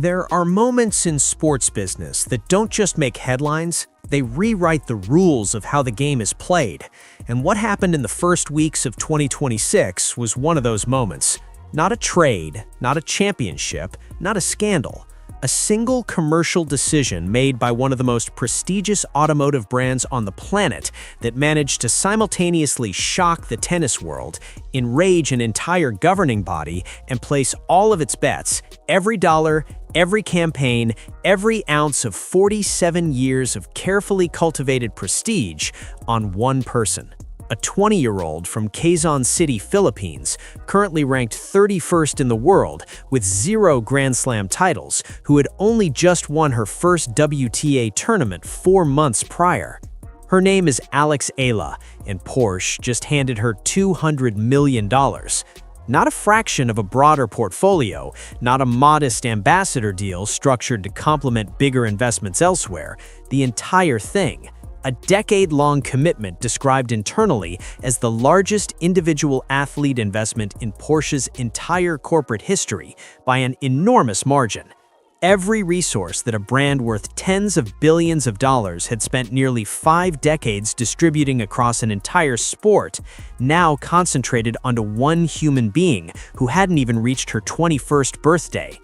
There are moments in sports business that don't just make headlines, they rewrite the rules of how the game is played. And what happened in the first weeks of 2026 was one of those moments. Not a trade, not a championship, not a scandal. A single commercial decision made by one of the most prestigious automotive brands on the planet that managed to simultaneously shock the tennis world, enrage an entire governing body, and place all of its bets, every dollar, every campaign, every ounce of 47 years of carefully cultivated prestige on one person. A 20-year-old from Quezon City, Philippines, currently ranked 31st in the world with 0 Grand Slam titles, who had only just won her first WTA tournament 4 months prior. Her name is Alex Eala, and Porsche just handed her $200 million. Not a fraction of a broader portfolio, not a modest ambassador deal structured to complement bigger investments elsewhere, the entire thing. A decade-long commitment described internally as the largest individual athlete investment in Porsche's entire corporate history by an enormous margin. Every resource that a brand worth tens of billions of dollars had spent nearly 5 decades distributing across an entire sport, now concentrated onto one human being who hadn't even reached her 21st birthday.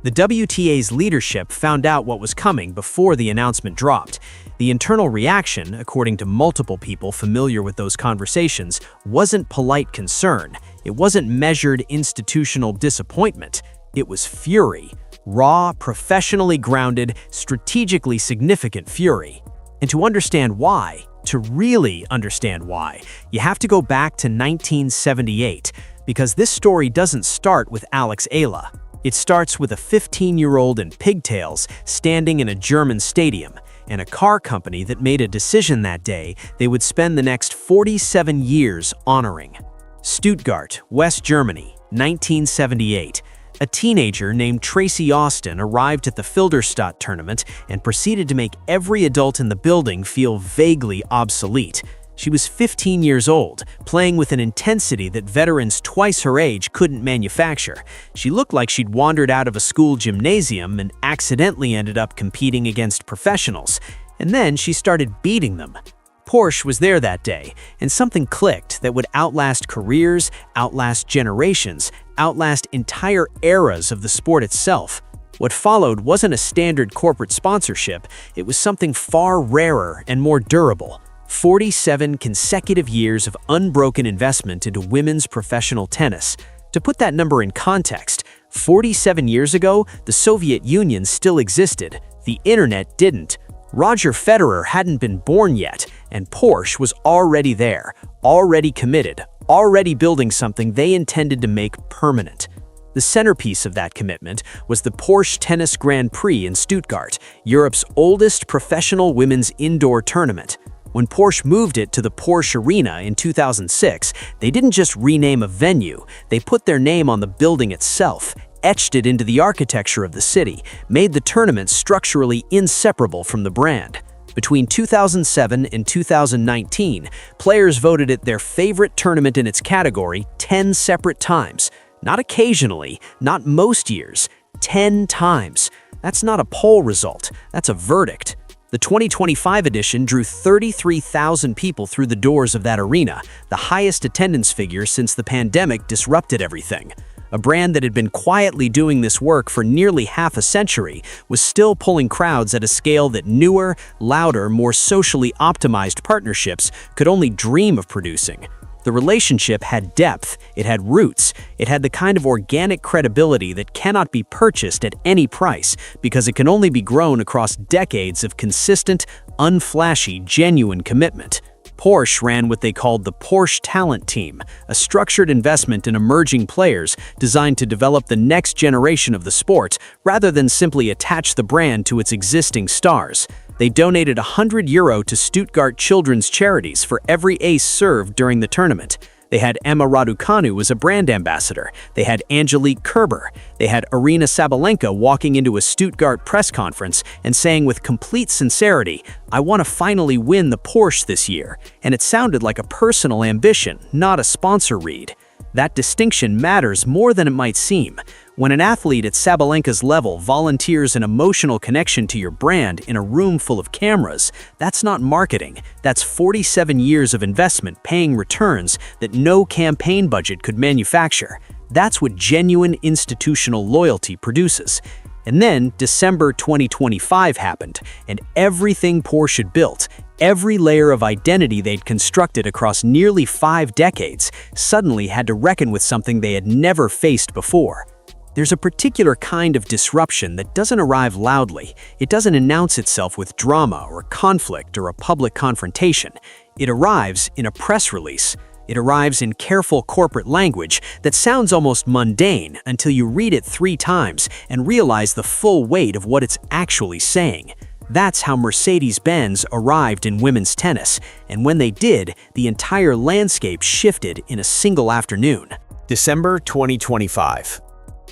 The WTA's leadership found out what was coming before the announcement dropped. The internal reaction, according to multiple people familiar with those conversations, wasn't polite concern. It wasn't measured institutional disappointment. It was fury. Raw, professionally grounded, strategically significant fury. And to understand why, to really understand why, you have to go back to 1978, because this story doesn't start with Alex Eala. It starts with a 15-year-old in pigtails standing in a German stadium, and a car company that made a decision that day they would spend the next 47 years honoring. Stuttgart, West Germany, 1978. A teenager named Tracy Austin arrived at the Filderstadt tournament and proceeded to make every adult in the building feel vaguely obsolete. She was 15 years old, playing with an intensity that veterans twice her age couldn't manufacture. She looked like she'd wandered out of a school gymnasium and accidentally ended up competing against professionals. And then she started beating them. Porsche was there that day, and something clicked that would outlast careers, outlast generations, outlast entire eras of the sport itself. What followed wasn't a standard corporate sponsorship, it was something far rarer and more durable. 47 consecutive years of unbroken investment into women's professional tennis. To put that number in context, 47 years ago, the Soviet Union still existed. The internet didn't. Roger Federer hadn't been born yet, and Porsche was already there, already committed, already building something they intended to make permanent. The centerpiece of that commitment was the Porsche Tennis Grand Prix in Stuttgart, Europe's oldest professional women's indoor tournament. When Porsche moved it to the Porsche Arena in 2006, they didn't just rename a venue, they put their name on the building itself, etched it into the architecture of the city, made the tournament structurally inseparable from the brand. Between 2007 and 2019, players voted it their favorite tournament in its category 10 separate times. Not occasionally, not most years, 10 times. That's not a poll result, that's a verdict. The 2025 edition drew 33,000 people through the doors of that arena, the highest attendance figure since the pandemic disrupted everything. A brand that had been quietly doing this work for nearly half a century was still pulling crowds at a scale that newer, louder, more socially optimized partnerships could only dream of producing. The relationship had depth, it had roots, it had the kind of organic credibility that cannot be purchased at any price because it can only be grown across decades of consistent, unflashy, genuine commitment. Porsche ran what they called the Porsche Talent Team, a structured investment in emerging players designed to develop the next generation of the sport rather than simply attach the brand to its existing stars. They donated €100 to Stuttgart children's charities for every ace served during the tournament. They had Emma Raducanu as a brand ambassador. They had Angelique Kerber. They had Aryna Sabalenka walking into a Stuttgart press conference and saying with complete sincerity, "I want to finally win the Porsche this year." And it sounded like a personal ambition, not a sponsor read. That distinction matters more than it might seem. When an athlete at Sabalenka's level volunteers an emotional connection to your brand in a room full of cameras, that's not marketing. That's 47 years of investment paying returns that no campaign budget could manufacture. That's what genuine institutional loyalty produces. And then December 2025 happened, and everything Porsche built, every layer of identity they'd constructed across nearly 5 decades, suddenly had to reckon with something they had never faced before. There's a particular kind of disruption that doesn't arrive loudly. It doesn't announce itself with drama or conflict or a public confrontation. It arrives in a press release. It arrives in careful corporate language that sounds almost mundane until you read it 3 times and realize the full weight of what it's actually saying. That's how Mercedes-Benz arrived in women's tennis, and when they did, the entire landscape shifted in a single afternoon. December 2025.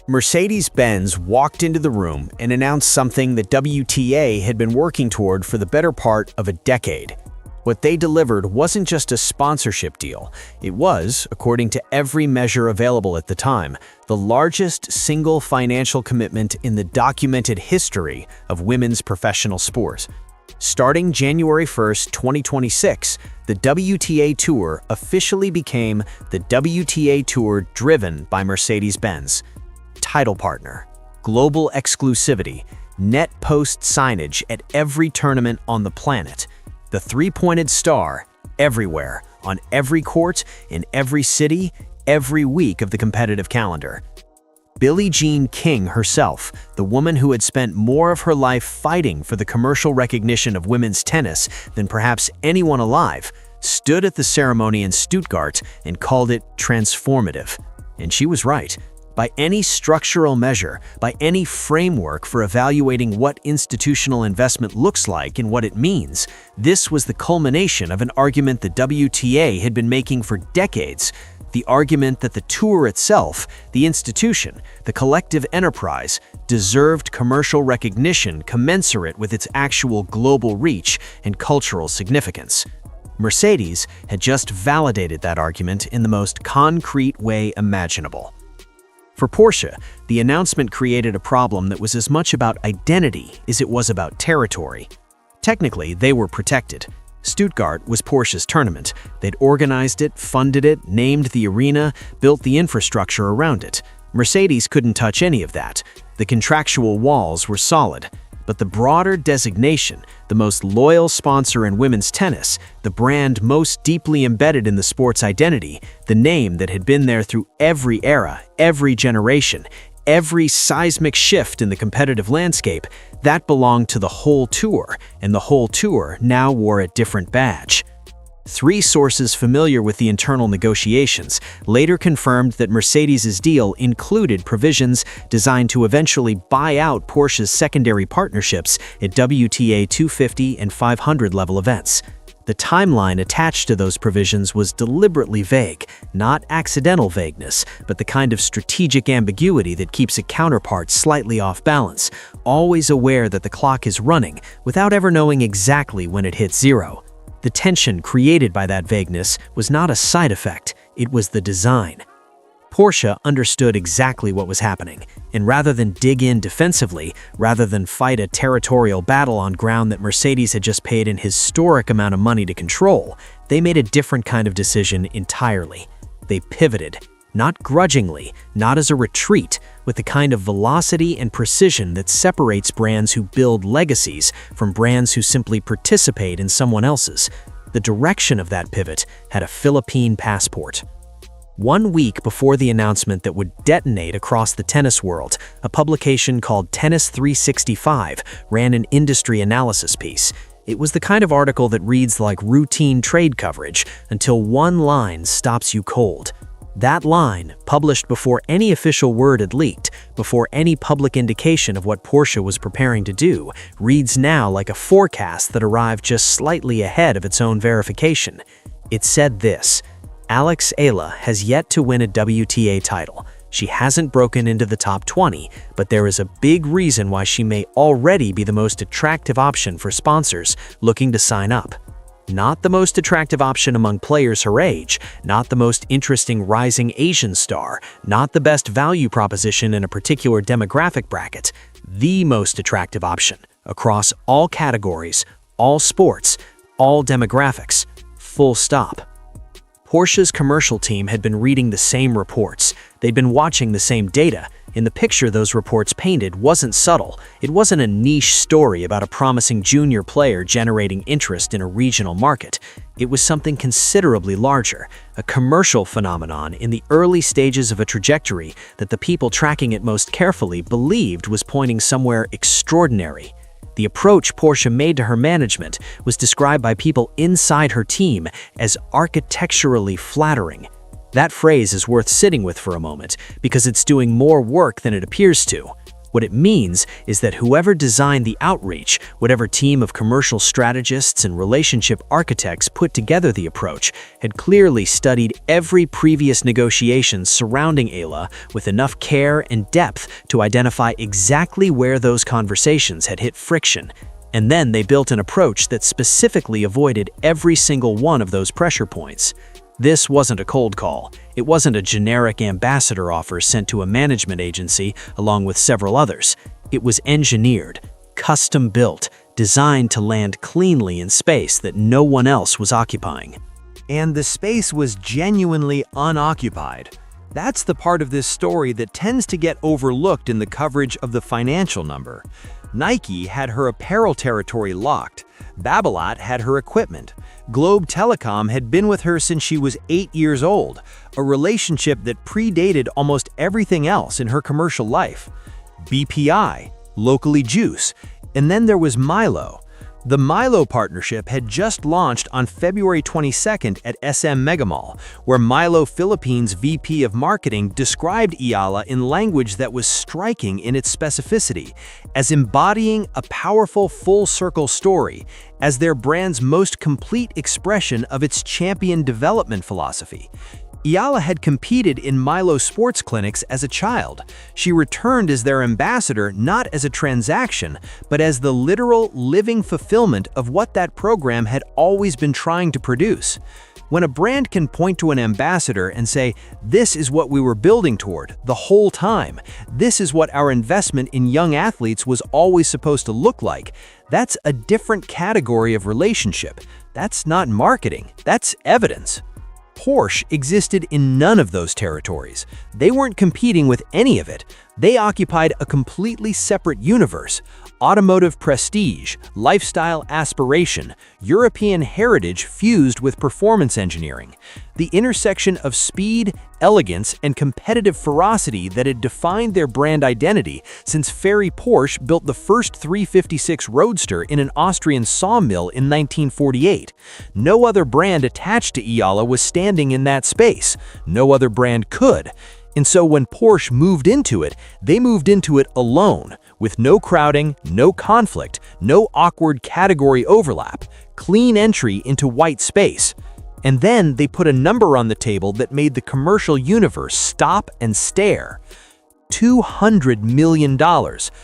Mercedes-Benz walked into the room and announced something that WTA had been working toward for the better part of a decade. What they delivered wasn't just a sponsorship deal. It was, according to every measure available at the time, the largest single financial commitment in the documented history of women's professional sport. Starting January 1st, 2026, the WTA Tour officially became the WTA Tour driven by Mercedes-Benz. Title partner, global exclusivity, net post signage at every tournament on the planet. The 3-pointed star, everywhere, on every court, in every city, every week of the competitive calendar. Billie Jean King herself, the woman who had spent more of her life fighting for the commercial recognition of women's tennis than perhaps anyone alive, stood at the ceremony in Stuttgart and called it transformative. And she was right. By any structural measure, by any framework for evaluating what institutional investment looks like and what it means, this was the culmination of an argument the WTA had been making for decades. The argument that the tour itself, the institution, the collective enterprise, deserved commercial recognition commensurate with its actual global reach and cultural significance. Mercedes had just validated that argument in the most concrete way imaginable. For Porsche, the announcement created a problem that was as much about identity as it was about territory. Technically, they were protected. Stuttgart was Porsche's tournament. They'd organized it, funded it, named the arena, built the infrastructure around it. Mercedes couldn't touch any of that. The contractual walls were solid. But the broader designation, the most loyal sponsor in women's tennis, the brand most deeply embedded in the sport's identity, the name that had been there through every era, every generation, every seismic shift in the competitive landscape, that belonged to the whole tour, and the whole tour now wore a different badge. 3 sources familiar with the internal negotiations later confirmed that Mercedes' deal included provisions designed to eventually buy out Porsche's secondary partnerships at WTA 250 and 500 level events. The timeline attached to those provisions was deliberately vague, not accidental vagueness, but the kind of strategic ambiguity that keeps a counterpart slightly off balance, always aware that the clock is running without ever knowing exactly when it hits zero. The tension created by that vagueness was not a side effect, it was the design. Porsche understood exactly what was happening, and rather than dig in defensively, rather than fight a territorial battle on ground that Mercedes had just paid an historic amount of money to control, they made a different kind of decision entirely. They pivoted, not grudgingly, not as a retreat, with the kind of velocity and precision that separates brands who build legacies from brands who simply participate in someone else's. The direction of that pivot had a Philippine passport. 1 week before the announcement that would detonate across the tennis world, a publication called Tennis 365 ran an industry analysis piece. It was the kind of article that reads like routine trade coverage until one line stops you cold. That line, published before any official word had leaked, before any public indication of what Porsche was preparing to do, reads now like a forecast that arrived just slightly ahead of its own verification. It said this: Alex Eala has yet to win a WTA title. She hasn't broken into the top 20, but there is a big reason why she may already be the most attractive option for sponsors looking to sign up. Not the most attractive option among players her age, not the most interesting rising Asian star, not the best value proposition in a particular demographic bracket. The most attractive option across all categories, all sports, all demographics. Full stop. Porsche's commercial team had been reading the same reports. They'd been watching the same data. In the picture those reports painted wasn't subtle. It wasn't a niche story about a promising junior player generating interest in a regional market. It was something considerably larger, a commercial phenomenon in the early stages of a trajectory that the people tracking it most carefully believed was pointing somewhere extraordinary. The approach Porsche made to her management was described by people inside her team as architecturally flattering. That phrase is worth sitting with for a moment because it's doing more work than it appears to. What it means is that whoever designed the outreach, whatever team of commercial strategists and relationship architects put together the approach, had clearly studied every previous negotiation surrounding Eala with enough care and depth to identify exactly where those conversations had hit friction. And then they built an approach that specifically avoided every single one of those pressure points. This wasn't a cold call. It wasn't a generic ambassador offer sent to a management agency along with several others. It was engineered, custom-built, designed to land cleanly in space that no one else was occupying. And the space was genuinely unoccupied. That's the part of this story that tends to get overlooked in the coverage of the financial number. Nike had her apparel territory locked. Babolat had her equipment. Globe Telecom had been with her since she was 8 years old, a relationship that predated almost everything else in her commercial life. BPI, locally Juice, and then there was Milo. The Milo partnership had just launched on February 22nd at SM Megamall, where Milo Philippines VP of Marketing described Eala in language that was striking in its specificity, as embodying a powerful full-circle story, as their brand's most complete expression of its champion development philosophy. Eala had competed in Milo sports clinics as a child. She returned as their ambassador not as a transaction, but as the literal, living fulfillment of what that program had always been trying to produce. When a brand can point to an ambassador and say, "This is what we were building toward the whole time. This is what our investment in young athletes was always supposed to look like," that's a different category of relationship. That's not marketing, that's evidence. Porsche existed in none of those territories. They weren't competing with any of it. They occupied a completely separate universe. Automotive prestige, lifestyle aspiration, European heritage fused with performance engineering. The intersection of speed, elegance, and competitive ferocity that had defined their brand identity since Ferry Porsche built the first 356 Roadster in an Austrian sawmill in 1948. No other brand attached to Eala was standing in that space. No other brand could. And so when Porsche moved into it, they moved into it alone, with no crowding, no conflict, no awkward category overlap, clean entry into white space. And then they put a number on the table that made the commercial universe stop and stare. $200 million,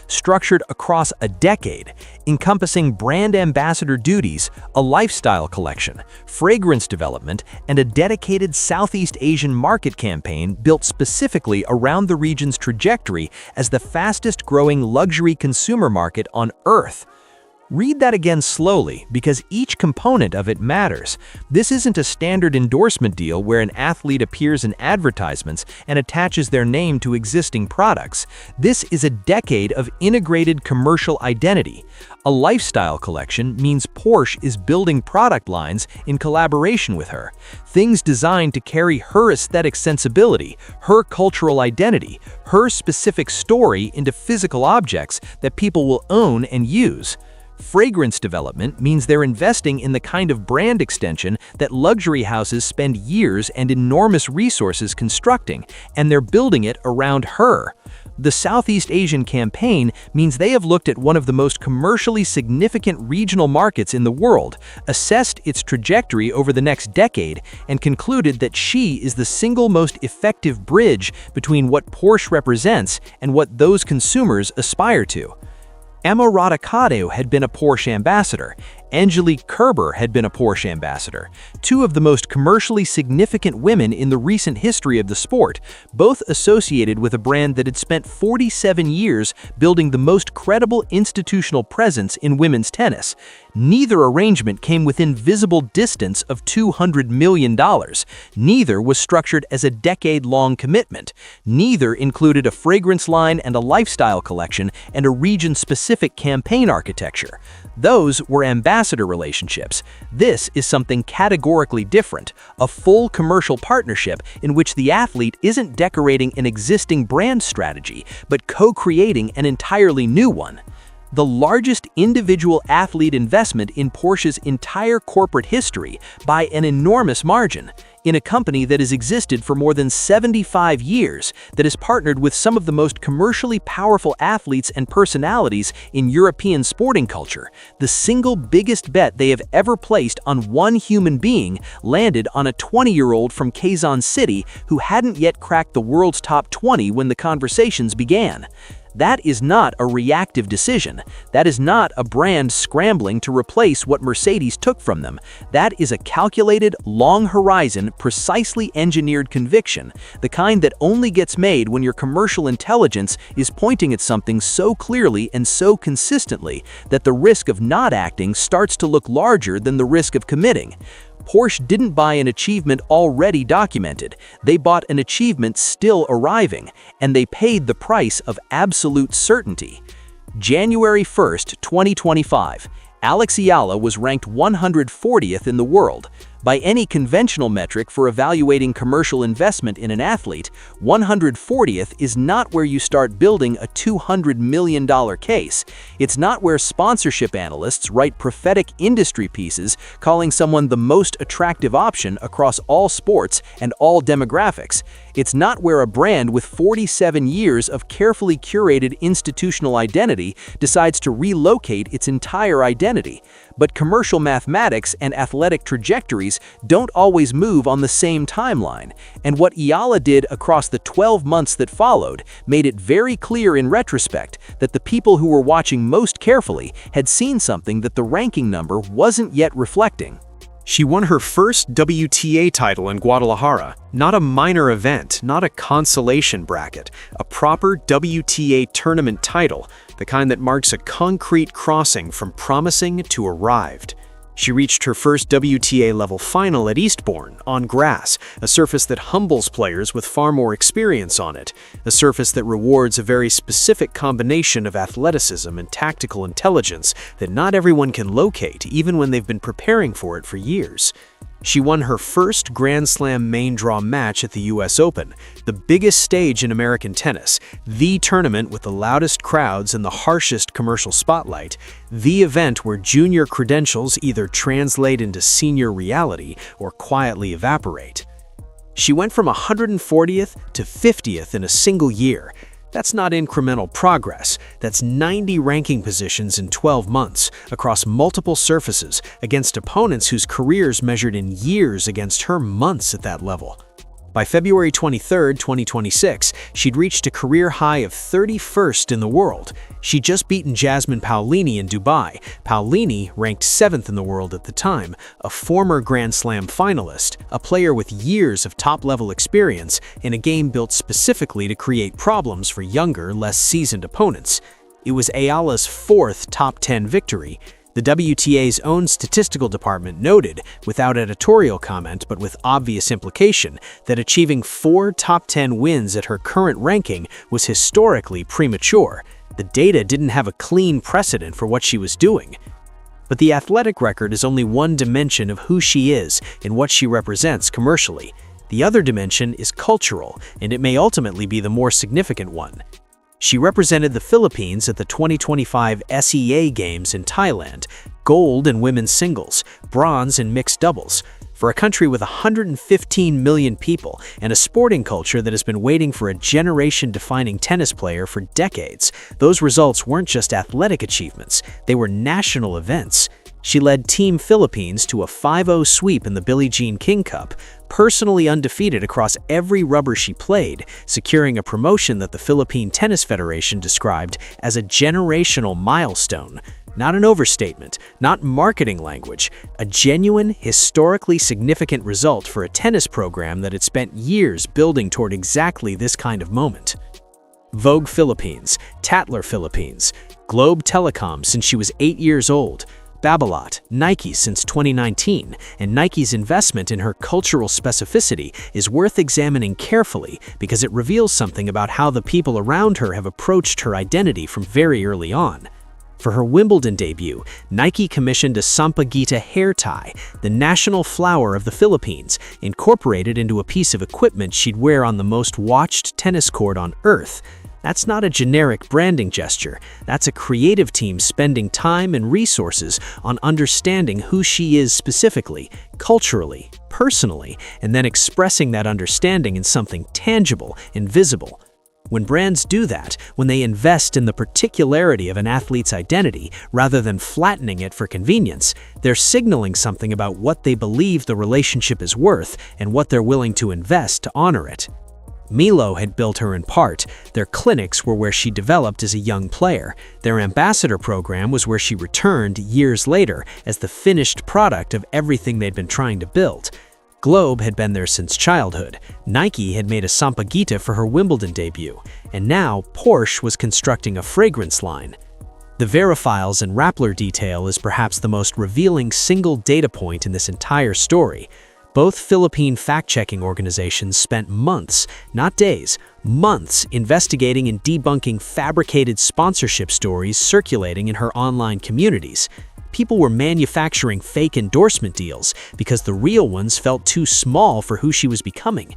structured across a decade, encompassing brand ambassador duties, a lifestyle collection, fragrance development, and a dedicated Southeast Asian market campaign built specifically around the region's trajectory as the fastest-growing luxury consumer market on Earth. Read that again slowly, because each component of it matters. This isn't a standard endorsement deal where an athlete appears in advertisements and attaches their name to existing products. This is a decade of integrated commercial identity. A lifestyle collection means Porsche is building product lines in collaboration with her. Things designed to carry her aesthetic sensibility, her cultural identity, her specific story into physical objects that people will own and use. Fragrance development means they're investing in the kind of brand extension that luxury houses spend years and enormous resources constructing, and they're building it around her. The Southeast Asian campaign means they have looked at one of the most commercially significant regional markets in the world, assessed its trajectory over the next decade, and concluded that she is the single most effective bridge between what Porsche represents and what those consumers aspire to. Emma Raducanu had been a Porsche ambassador, Angelique Kerber had been a Porsche ambassador, two of the most commercially significant women in the recent history of the sport, both associated with a brand that had spent 47 years building the most credible institutional presence in women's tennis. Neither arrangement came within visible distance of $200 million. Neither was structured as a decade-long commitment. Neither included a fragrance line and a lifestyle collection and a region-specific campaign architecture. Those were ambassador relationships. This is something categorically different, a full commercial partnership in which the athlete isn't decorating an existing brand strategy, but co-creating an entirely new one. The largest individual athlete investment in Porsche's entire corporate history by an enormous margin, in a company that has existed for more than 75 years, that has partnered with some of the most commercially powerful athletes and personalities in European sporting culture. The single biggest bet they have ever placed on one human being landed on a 20-year-old from Quezon City who hadn't yet cracked the world's top 20 when the conversations began. That is not a reactive decision. That is not a brand scrambling to replace what Mercedes took from them. That is a calculated, long-horizon, precisely engineered conviction, the kind that only gets made when your commercial intelligence is pointing at something so clearly and so consistently that the risk of not acting starts to look larger than the risk of committing. Porsche didn't buy an achievement already documented. They bought an achievement still arriving, and they paid the price of absolute certainty. January 1st, 2025, Alex Eala was ranked 140th in the world. By any conventional metric for evaluating commercial investment in an athlete, 140th is not where you start building a $200 million case. It's not where sponsorship analysts write prophetic industry pieces calling someone the most attractive option across all sports and all demographics. It's not where a brand with 47 years of carefully curated institutional identity decides to relocate its entire identity. But commercial mathematics and athletic trajectories don't always move on the same timeline, and what Eala did across the 12 months that followed made it very clear in retrospect that the people who were watching most carefully had seen something that the ranking number wasn't yet reflecting. She won her first WTA title in Guadalajara. Not a minor event, not a consolation bracket, a proper WTA tournament title, the kind that marks a concrete crossing from promising to arrived. She reached her first WTA-level final at Eastbourne, on grass, a surface that humbles players with far more experience on it, a surface that rewards a very specific combination of athleticism and tactical intelligence that not everyone can locate, even when they've been preparing for it for years. She won her first Grand Slam main draw match at the US Open, the biggest stage in American tennis, the tournament with the loudest crowds and the harshest commercial spotlight, the event where junior credentials either translate into senior reality or quietly evaporate. She went from 140th to 50th in a single year. That's not incremental progress. That's 90 ranking positions in 12 months, across multiple surfaces, against opponents whose careers measured in years against her months at that level. By February 23, 2026, she'd reached a career high of 31st in the world. She'd just beaten Jasmine Paolini in Dubai. Paolini, ranked 7th in the world at the time, a former Grand Slam finalist, a player with years of top-level experience in a game built specifically to create problems for younger, less seasoned opponents. It was Eala's fourth top 10 victory. The WTA's own statistical department noted, without editorial comment but with obvious implication, that achieving 4 top 10 wins at her current ranking was historically premature. The data didn't have a clean precedent for what she was doing. But the athletic record is only one dimension of who she is and what she represents commercially. The other dimension is cultural, and it may ultimately be the more significant one. She represented the Philippines at the 2025 SEA Games in Thailand, gold in women's singles, bronze in mixed doubles. For a country with 115 million people and a sporting culture that has been waiting for a generation-defining tennis player for decades, those results weren't just athletic achievements, they were national events. She led Team Philippines to a 5-0 sweep in the Billie Jean King Cup, personally undefeated across every rubber she played, securing a promotion that the Philippine Tennis Federation described as a generational milestone. Not an overstatement, not marketing language, a genuine, historically significant result for a tennis program that had spent years building toward exactly this kind of moment. Vogue Philippines, Tatler Philippines, Globe Telecom since she was 8 years old, Babolat, Nike since 2019, and Nike's investment in her cultural specificity is worth examining carefully because it reveals something about how the people around her have approached her identity from very early on. For her Wimbledon debut, Nike commissioned a sampaguita hair tie, the national flower of the Philippines, incorporated into a piece of equipment she'd wear on the most watched tennis court on Earth. That's not a generic branding gesture. That's a creative team spending time and resources on understanding who she is specifically, culturally, personally, and then expressing that understanding in something tangible and visible. When brands do that, when they invest in the particularity of an athlete's identity rather than flattening it for convenience, they're signaling something about what they believe the relationship is worth and what they're willing to invest to honor it. Milo had built her in part. Their clinics were where she developed as a young player. Their ambassador program was where she returned years later as the finished product of everything they'd been trying to build. Globe had been there since childhood. Nike had made a sampaguita for her Wimbledon debut, and now Porsche was constructing a fragrance line. The Verifiles and Rappler detail is perhaps the most revealing single data point in this entire story. Both Philippine fact-checking organizations spent months, not days, months investigating and debunking fabricated sponsorship stories circulating in her online communities. People were manufacturing fake endorsement deals because the real ones felt too small for who she was becoming.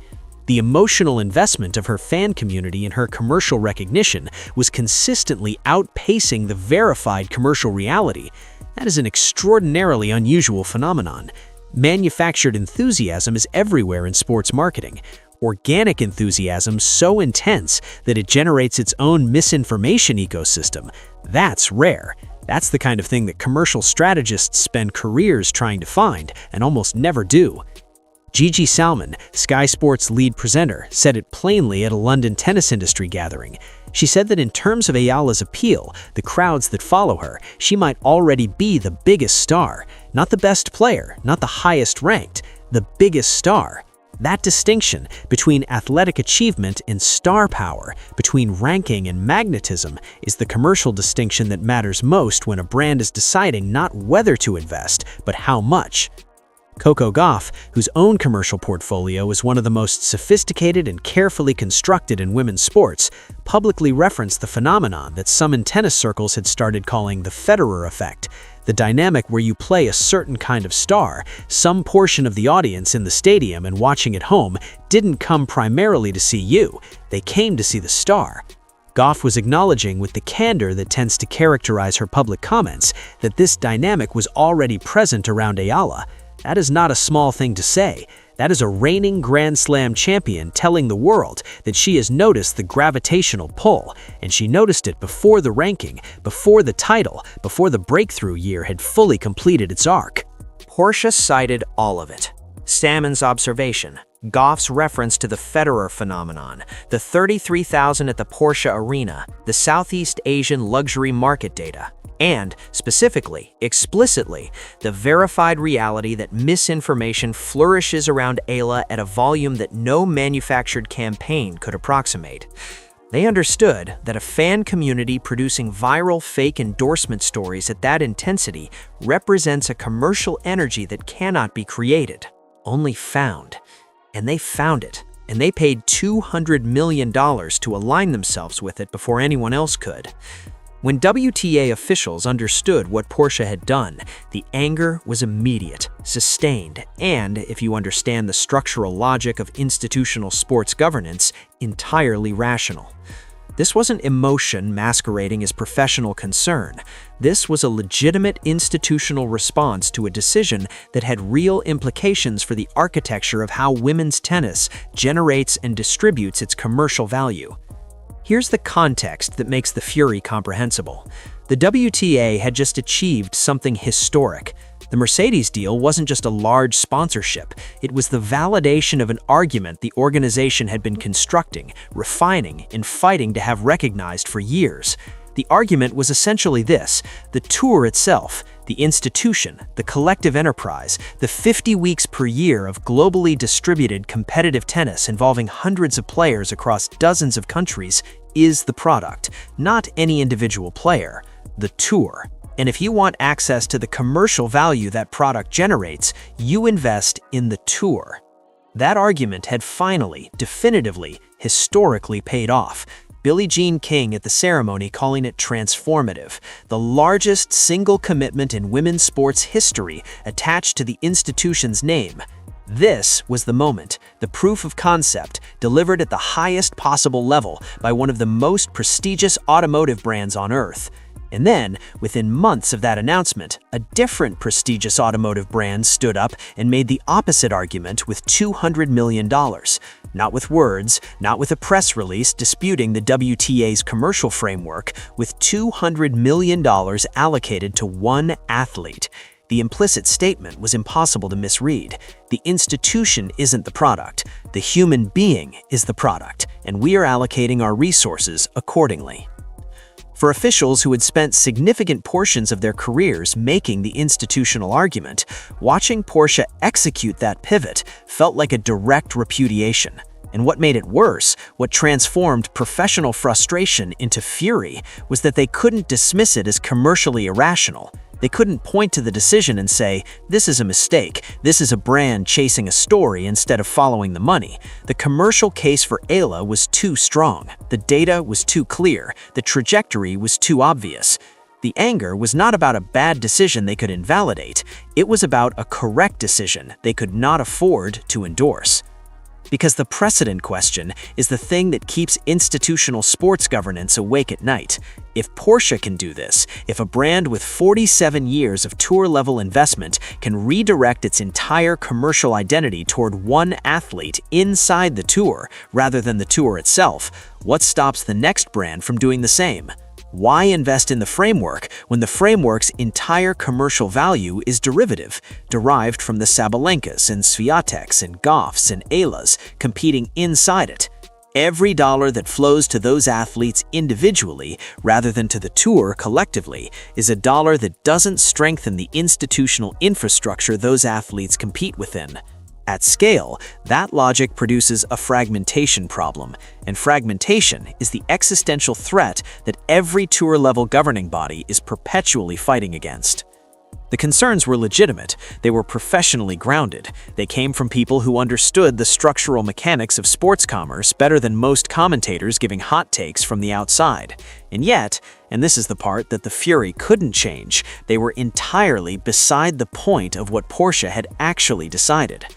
The emotional investment of her fan community in her commercial recognition was consistently outpacing the verified commercial reality. That is an extraordinarily unusual phenomenon. Manufactured enthusiasm is everywhere in sports marketing. Organic enthusiasm so intense that it generates its own misinformation ecosystem. That's rare. That's the kind of thing that commercial strategists spend careers trying to find and almost never do. Gigi Salmon, Sky Sports' lead presenter, said it plainly at a London tennis industry gathering. She said that in terms of Eala's appeal, the crowds that follow her, she might already be the biggest star. Not the best player, not the highest ranked, the biggest star. That distinction between athletic achievement and star power, between ranking and magnetism, is the commercial distinction that matters most when a brand is deciding not whether to invest, but how much. Coco Gauff, whose own commercial portfolio is one of the most sophisticated and carefully constructed in women's sports, publicly referenced the phenomenon that some in tennis circles had started calling the Federer effect, the dynamic where you play a certain kind of star. Some portion of the audience in the stadium and watching at home didn't come primarily to see you, they came to see the star. Gauff was acknowledging with the candor that tends to characterize her public comments that this dynamic was already present around Eala. That is not a small thing to say. That is a reigning Grand Slam champion telling the world that she has noticed the gravitational pull, and she noticed it before the ranking, before the title, before the breakthrough year had fully completed its arc. Porsche cited all of it. Salmon's observation, Gauff's reference to the Federer phenomenon, the 33,000 at the Porsche Arena, the Southeast Asian luxury market data, and, specifically, explicitly, the verified reality that misinformation flourishes around Eala at a volume that no manufactured campaign could approximate. They understood that a fan community producing viral fake endorsement stories at that intensity represents a commercial energy that cannot be created, only found. And they found it, and they paid $200 million to align themselves with it before anyone else could. When WTA officials understood what Porsche had done, the anger was immediate, sustained, and, if you understand the structural logic of institutional sports governance, entirely rational. This wasn't emotion masquerading as professional concern. This was a legitimate institutional response to a decision that had real implications for the architecture of how women's tennis generates and distributes its commercial value. Here's the context that makes the fury comprehensible. The WTA had just achieved something historic. The Mercedes deal wasn't just a large sponsorship, it was the validation of an argument the organization had been constructing, refining, and fighting to have recognized for years. The argument was essentially this: the tour itself, the institution, the collective enterprise, the 50 weeks per year of globally distributed competitive tennis involving hundreds of players across dozens of countries, is the product, not any individual player, the tour. And if you want access to the commercial value that product generates, you invest in the tour. That argument had finally, definitively, historically paid off. Billie Jean King at the ceremony calling it transformative, the largest single commitment in women's sports history attached to the institution's name. This was the moment, the proof of concept, delivered at the highest possible level by one of the most prestigious automotive brands on earth. And then, within months of that announcement, a different prestigious automotive brand stood up and made the opposite argument with $200 million. Not with words, not with a press release disputing the WTA's commercial framework, with $200 million allocated to one athlete. The implicit statement was impossible to misread. The institution isn't the product. The human being is the product, and we are allocating our resources accordingly. For officials who had spent significant portions of their careers making the institutional argument, watching Porsche execute that pivot felt like a direct repudiation. And what made it worse, what transformed professional frustration into fury, was that they couldn't dismiss it as commercially irrational. They couldn't point to the decision and say, this is a mistake, this is a brand chasing a story instead of following the money. The commercial case for Eala was too strong, the data was too clear, the trajectory was too obvious. The anger was not about a bad decision they could invalidate, it was about a correct decision they could not afford to endorse. Because the precedent question is the thing that keeps institutional sports governance awake at night. If Porsche can do this, if a brand with 47 years of tour-level investment can redirect its entire commercial identity toward one athlete inside the tour rather than the tour itself, what stops the next brand from doing the same? Why invest in the framework when the framework's entire commercial value is derivative, derived from the Sabalenkas and Swiateks and Goffs and Ealas competing inside it? Every dollar that flows to those athletes individually, rather than to the tour collectively, is a dollar that doesn't strengthen the institutional infrastructure those athletes compete within. At scale, that logic produces a fragmentation problem, and fragmentation is the existential threat that every tour-level governing body is perpetually fighting against. The concerns were legitimate, they were professionally grounded, they came from people who understood the structural mechanics of sports commerce better than most commentators giving hot takes from the outside. And yet, and this is the part that the fury couldn't change, they were entirely beside the point of what Porsche had actually decided.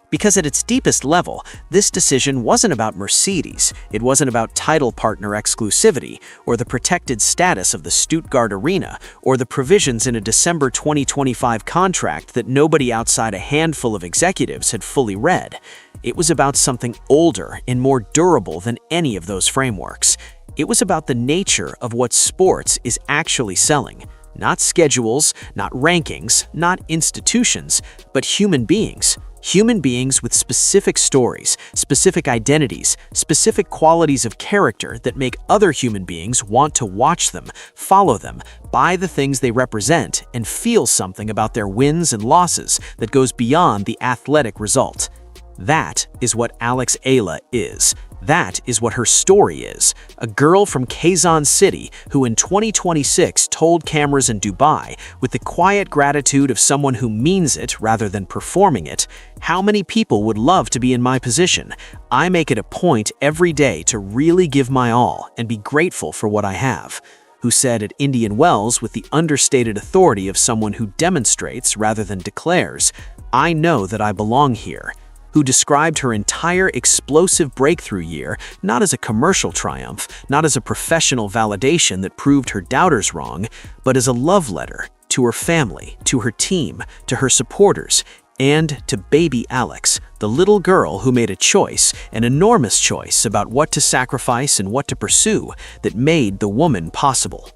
Because at its deepest level, this decision wasn't about Mercedes, it wasn't about title partner exclusivity, or the protected status of the Stuttgart arena, or the provisions in a December 2025 contract that nobody outside a handful of executives had fully read. It was about something older and more durable than any of those frameworks. It was about the nature of what sports is actually selling. Not schedules, not rankings, not institutions, but human beings. Human beings with specific stories, specific identities, specific qualities of character that make other human beings want to watch them, follow them, buy the things they represent, and feel something about their wins and losses that goes beyond the athletic result. That is what Alex Eala is. That is what her story is. A girl from Quezon City who in 2026 told cameras in Dubai, with the quiet gratitude of someone who means it rather than performing it, how many people would love to be in my position? I make it a point every day to really give my all and be grateful for what I have. Who said at Indian Wells with the understated authority of someone who demonstrates rather than declares, I know that I belong here. Who described her entire explosive breakthrough year not as a commercial triumph, not as a professional validation that proved her doubters wrong, but as a love letter to her family, to her team, to her supporters, and to baby Alex, the little girl who made a choice, an enormous choice about what to sacrifice and what to pursue that made the woman possible.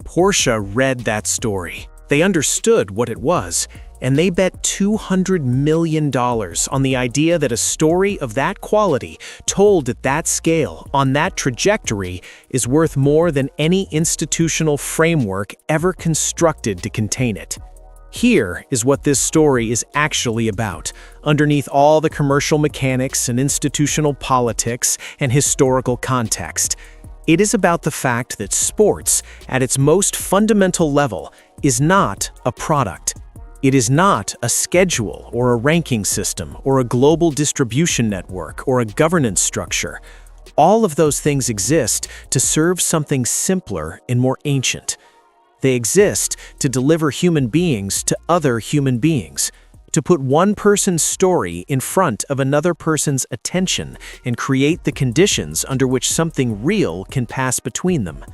Porsche read that story. They understood what it was. and they bet $200 million on the idea that a story of that quality, told at that scale, on that trajectory, is worth more than any institutional framework ever constructed to contain it. Here is what this story is actually about, underneath all the commercial mechanics and institutional politics and historical context. It is about the fact that sports, at its most fundamental level, is not a product. It is not a schedule or a ranking system or a global distribution network or a governance structure. All of those things exist to serve something simpler and more ancient. They exist to deliver human beings to other human beings, to put one person's story in front of another person's attention and create the conditions under which something real can pass between them.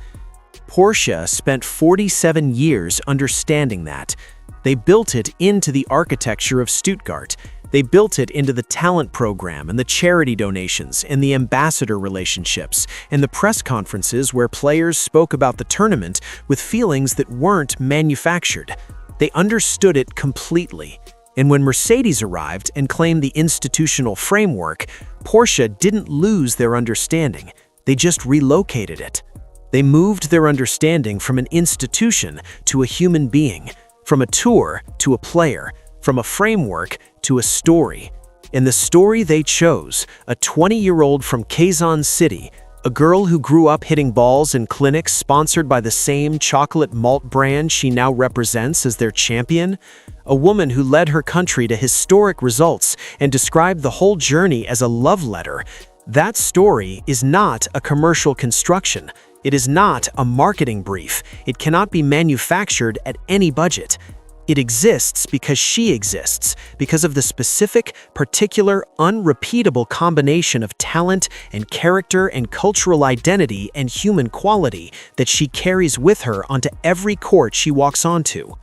Porsche spent 47 years understanding that. They built it into the architecture of Stuttgart. They built it into the talent program and the charity donations and the ambassador relationships and the press conferences where players spoke about the tournament with feelings that weren't manufactured. They understood it completely. And when Mercedes arrived and claimed the institutional framework, Porsche didn't lose their understanding. They just relocated it. They moved their understanding from an institution to a human being, from a tour to a player, from a framework to a story. And the story they chose, a 20-year-old from Quezon City, a girl who grew up hitting balls in clinics sponsored by the same chocolate malt brand she now represents as their champion, a woman who led her country to historic results and described the whole journey as a love letter. That story is not a commercial construction. It is not a marketing brief. It cannot be manufactured at any budget. It exists because she exists, because of the specific, particular, unrepeatable combination of talent and character and cultural identity and human quality that she carries with her onto every court she walks onto.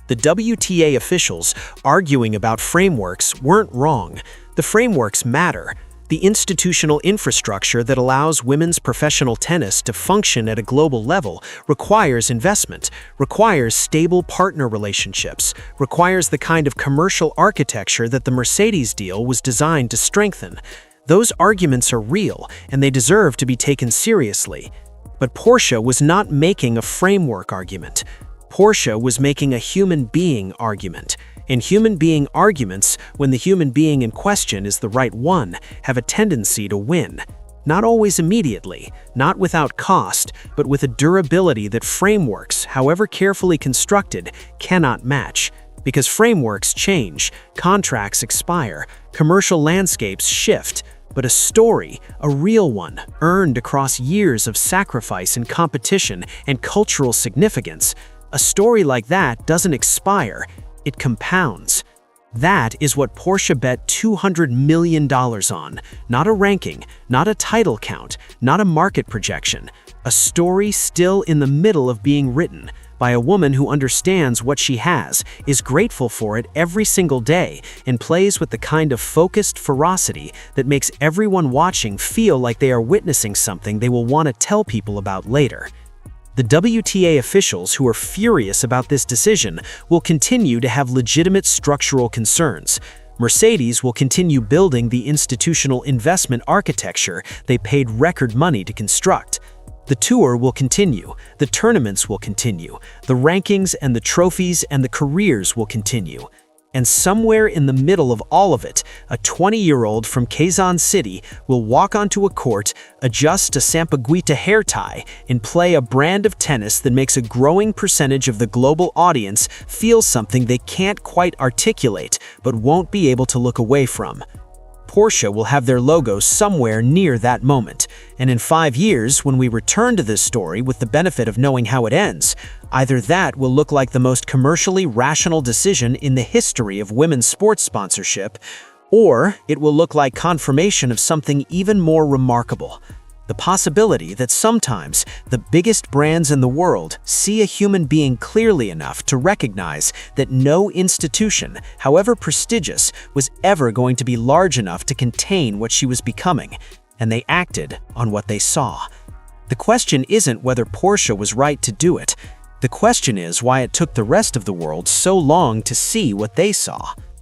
The WTA officials arguing about frameworks weren't wrong. The frameworks matter. The institutional infrastructure that allows women's professional tennis to function at a global level requires investment, requires stable partner relationships, requires the kind of commercial architecture that the Mercedes deal was designed to strengthen. Those arguments are real, and they deserve to be taken seriously. But Porsche was not making a framework argument. Porsche was making a human being argument. And human being arguments, when the human being in question is the right one, have a tendency to win. Not always immediately, not without cost, but with a durability that frameworks, however carefully constructed, cannot match. Because frameworks change, contracts expire, commercial landscapes shift, but a story, a real one, earned across years of sacrifice and competition and cultural significance, a story like that doesn't expire. It compounds. That is what Porsche bet $200 million on. Not a ranking, not a title count, not a market projection. A story still in the middle of being written by a woman who understands what she has, is grateful for it every single day, and plays with the kind of focused ferocity that makes everyone watching feel like they are witnessing something they will want to tell people about later. The WTA officials who are furious about this decision will continue to have legitimate structural concerns. Mercedes will continue building the institutional investment architecture they paid record money to construct. The tour will continue, the tournaments will continue, the rankings and the trophies and the careers will continue. And somewhere in the middle of all of it, a 20-year-old from Quezon City will walk onto a court, adjust a Sampaguita hair tie, and play a brand of tennis that makes a growing percentage of the global audience feel something they can't quite articulate but won't be able to look away from. Porsche will have their logo somewhere near that moment, and in 5 years, when we return to this story with the benefit of knowing how it ends, either that will look like the most commercially rational decision in the history of women's sports sponsorship, or it will look like confirmation of something even more remarkable. The possibility that sometimes the biggest brands in the world see a human being clearly enough to recognize that no institution, however prestigious, was ever going to be large enough to contain what she was becoming, and they acted on what they saw. The question isn't whether Porsche was right to do it. The question is why it took the rest of the world so long to see what they saw.